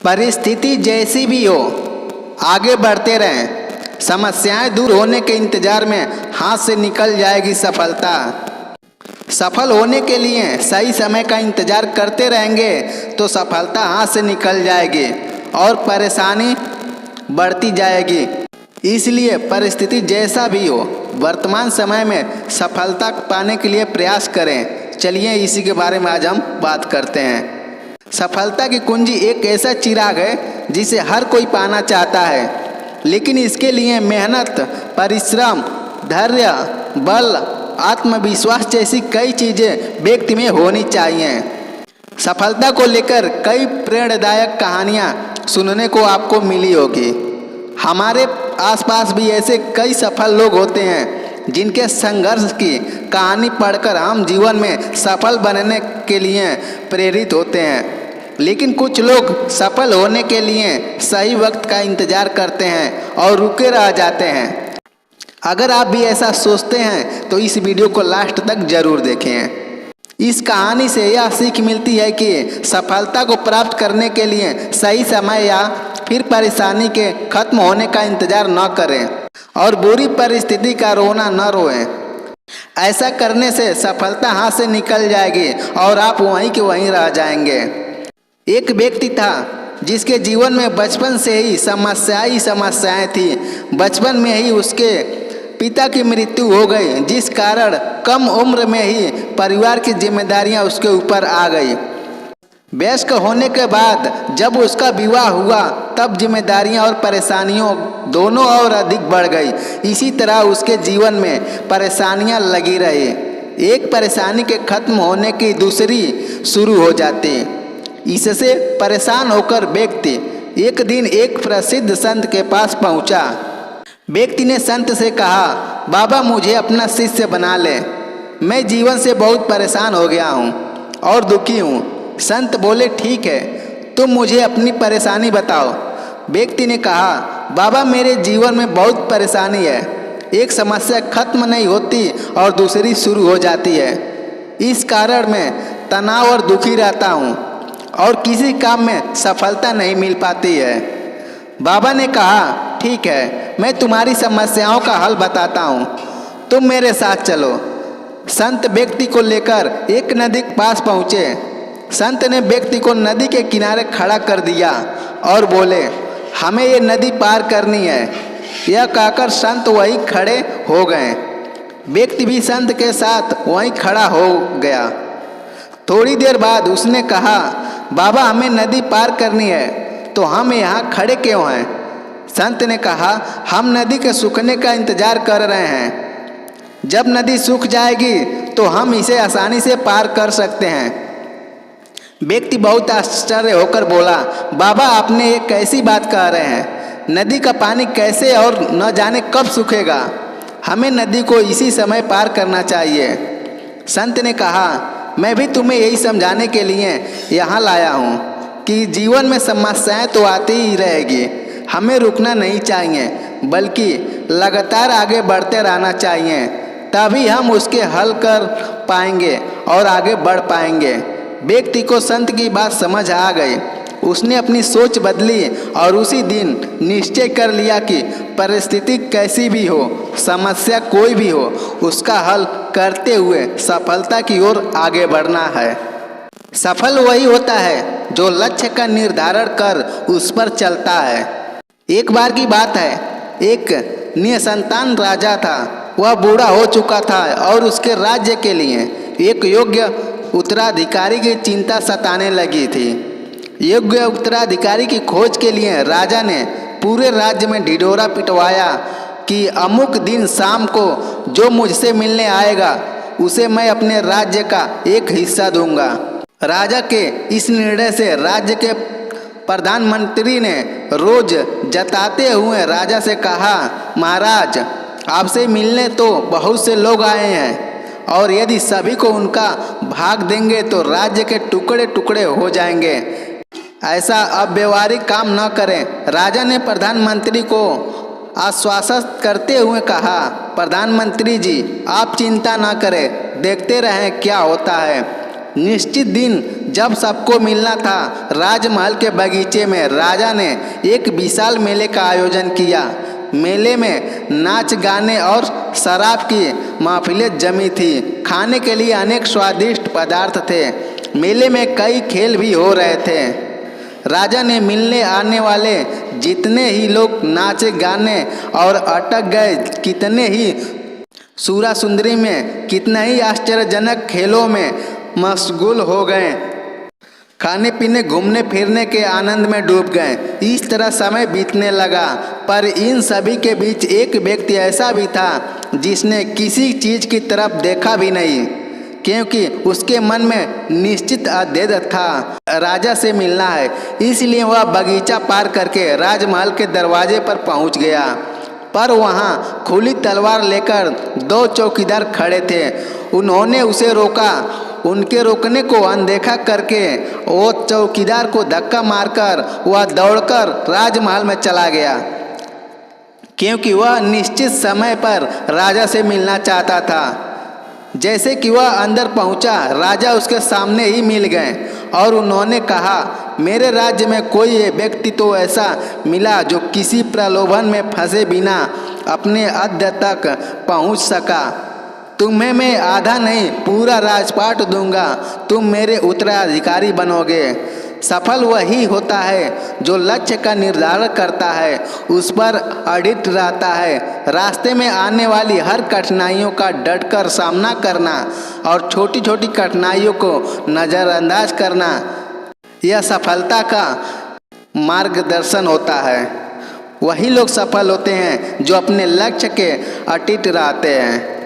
परिस्थिति जैसी भी हो, आगे बढ़ते रहें। समस्याएं दूर होने के इंतजार में हाथ से निकल जाएगी सफलता। सफल होने के लिए सही समय का इंतजार करते रहेंगे तो सफलता हाथ से निकल जाएगी और परेशानी बढ़ती जाएगी। इसलिए परिस्थिति जैसा भी हो, वर्तमान समय में सफलता पाने के लिए प्रयास करें। चलिए इसी के बारे में आज हम बात करते हैं। सफलता की कुंजी एक ऐसा चिराग है जिसे हर कोई पाना चाहता है, लेकिन इसके लिए मेहनत, परिश्रम, धैर्य, बल, आत्मविश्वास जैसी कई चीज़ें व्यक्ति में होनी चाहिए। सफलता को लेकर कई प्रेरणादायक कहानियाँ सुनने को आपको मिली होगी। हमारे आसपास भी ऐसे कई सफल लोग होते हैं जिनके संघर्ष की कहानी पढ़कर हम जीवन में सफल बनने के लिए प्रेरित होते हैं। लेकिन कुछ लोग सफल होने के लिए सही वक्त का इंतजार करते हैं और रुके रह जाते हैं। अगर आप भी ऐसा सोचते हैं तो इस वीडियो को लास्ट तक जरूर देखें। इस कहानी से यह सीख मिलती है कि सफलता को प्राप्त करने के लिए सही समय या फिर परेशानी के खत्म होने का इंतजार न करें और बुरी परिस्थिति का रोना न रोएं। ऐसा करने से सफलता हाथ से निकल जाएगी और आप वहीं के वहीं रह जाएंगे। एक व्यक्ति था जिसके जीवन में बचपन से ही समस्याएं थी। बचपन में ही उसके पिता की मृत्यु हो गई, जिस कारण कम उम्र में ही परिवार की जिम्मेदारियां उसके ऊपर आ गई। वयस्क होने के बाद जब उसका विवाह हुआ तब जिम्मेदारियां और परेशानियों दोनों और अधिक बढ़ गई। इसी तरह उसके जीवन में परेशानियां लगी रही। एक परेशानी के खत्म होने की दूसरी शुरू हो जाती। इससे परेशान होकर व्यक्ति एक दिन एक प्रसिद्ध संत के पास पहुंचा। व्यक्ति ने संत से कहा, बाबा मुझे अपना शिष्य बना ले, मैं जीवन से बहुत परेशान हो गया हूँ और दुखी हूँ। संत बोले, ठीक है, तुम मुझे अपनी परेशानी बताओ। व्यक्ति ने कहा, बाबा मेरे जीवन में बहुत परेशानी है, एक समस्या खत्म नहीं होती और दूसरी शुरू हो जाती है। इस कारण मैं तनाव और दुखी रहता हूँ और किसी काम में सफलता नहीं मिल पाती है। बाबा ने कहा, ठीक है, मैं तुम्हारी समस्याओं का हल बताता हूँ, तुम मेरे साथ चलो। संत व्यक्ति को लेकर एक नदी के पास पहुँचे। संत ने व्यक्ति को नदी के किनारे खड़ा कर दिया और बोले, हमें ये नदी पार करनी है। यह कहकर संत वहीं खड़े हो गए। व्यक्ति भी संत के साथ वहीं खड़ा हो गया। थोड़ी देर बाद उसने कहा, बाबा हमें नदी पार करनी है तो हम यहाँ खड़े क्यों हैं? संत ने कहा, हम नदी के सूखने का इंतजार कर रहे हैं। जब नदी सूख जाएगी तो हम इसे आसानी से पार कर सकते हैं। व्यक्ति बहुत आश्चर्य होकर बोला, बाबा आपने एक कैसी बात कह रहे हैं? नदी का पानी कैसे और न जाने कब सूखेगा? हमें नदी को इसी समय पार करना चाहिए। संत ने कहा, मैं भी तुम्हें यही समझाने के लिए यहाँ लाया हूँ कि जीवन में समस्याएं तो आती ही रहेगी, हमें रुकना नहीं चाहिए बल्कि लगातार आगे बढ़ते रहना चाहिए, तभी हम उसके हल कर पाएंगे और आगे बढ़ पाएंगे। व्यक्ति को संत की बात समझ आ गई। उसने अपनी सोच बदली और उसी दिन निश्चय कर लिया कि परिस्थिति कैसी भी हो, समस्या कोई भी हो, उसका हल करते हुए सफलता की ओर आगे बढ़ना है। सफल वही होता है जो लक्ष्य का निर्धारण कर उस पर चलता है। एक बार की बात है, एक निसंतान राजा था। वह बूढ़ा हो चुका था और उसके राज्य के लिए एक योग्य उत्तराधिकारी की चिंता सताने लगी थी। योग्य उत्तराधिकारी की खोज के लिए राजा ने पूरे राज्य में ढिढोरा पिटवाया कि अमुक दिन शाम को जो मुझसे मिलने आएगा उसे मैं अपने राज्य का एक हिस्सा दूंगा। राजा के इस निर्णय से राज्य के प्रधानमंत्री ने रोज जताते हुए राजा से कहा, महाराज आपसे मिलने तो बहुत से लोग आए हैं और यदि सभी को उनका भाग देंगे तो राज्य के टुकड़े टुकड़े हो जाएंगे। ऐसा अव्यवहारिक काम न करें। राजा ने प्रधानमंत्री को आश्वासन करते हुए कहा, प्रधानमंत्री जी आप चिंता न करें, देखते रहें क्या होता है। निश्चित दिन जब सबको मिलना था, राजमहल के बगीचे में राजा ने एक विशाल मेले का आयोजन किया। मेले में नाच गाने और शराब की महफिलें जमी थी। खाने के लिए अनेक स्वादिष्ट पदार्थ थे। मेले में कई खेल भी हो रहे थे। राजा ने मिलने आने वाले जितने ही लोग नाचे गाने और अटक गए, कितने ही सूरा सुंदरी में, कितना ही आश्चर्यजनक खेलों में मशगूल हो गए, खाने पीने घूमने फिरने के आनंद में डूब गए। इस तरह समय बीतने लगा। पर इन सभी के बीच एक व्यक्ति ऐसा भी था जिसने किसी चीज़ की तरफ देखा भी नहीं, क्योंकि उसके मन में निश्चित उद्देश्य था, राजा से मिलना है। इसलिए वह बगीचा पार करके राजमहल के दरवाजे पर पहुंच गया। पर वहां खुली तलवार लेकर 2 चौकीदार खड़े थे। उन्होंने उसे रोका। उनके रोकने को अनदेखा करके वो चौकीदार को धक्का मारकर वह दौड़कर राजमहल में चला गया, क्योंकि वह निश्चित समय पर राजा से मिलना चाहता था। जैसे कि वह अंदर पहुंचा, राजा उसके सामने ही मिल गए और उन्होंने कहा, मेरे राज्य में कोई व्यक्ति तो ऐसा मिला जो किसी प्रलोभन में फंसे बिना अपने अध्यय तक पहुंच सका। तुम्हें मैं आधा नहीं पूरा राजपाट दूंगा। तुम मेरे उत्तराधिकारी बनोगे। सफल वही होता है जो लक्ष्य का निर्धारण करता है, उस पर अडिग रहता है, रास्ते में आने वाली हर कठिनाइयों का डटकर सामना करना और छोटी छोटी कठिनाइयों को नज़रअंदाज करना, यह सफलता का मार्गदर्शन होता है। वही लोग सफल होते हैं जो अपने लक्ष्य के अडिग रहते हैं।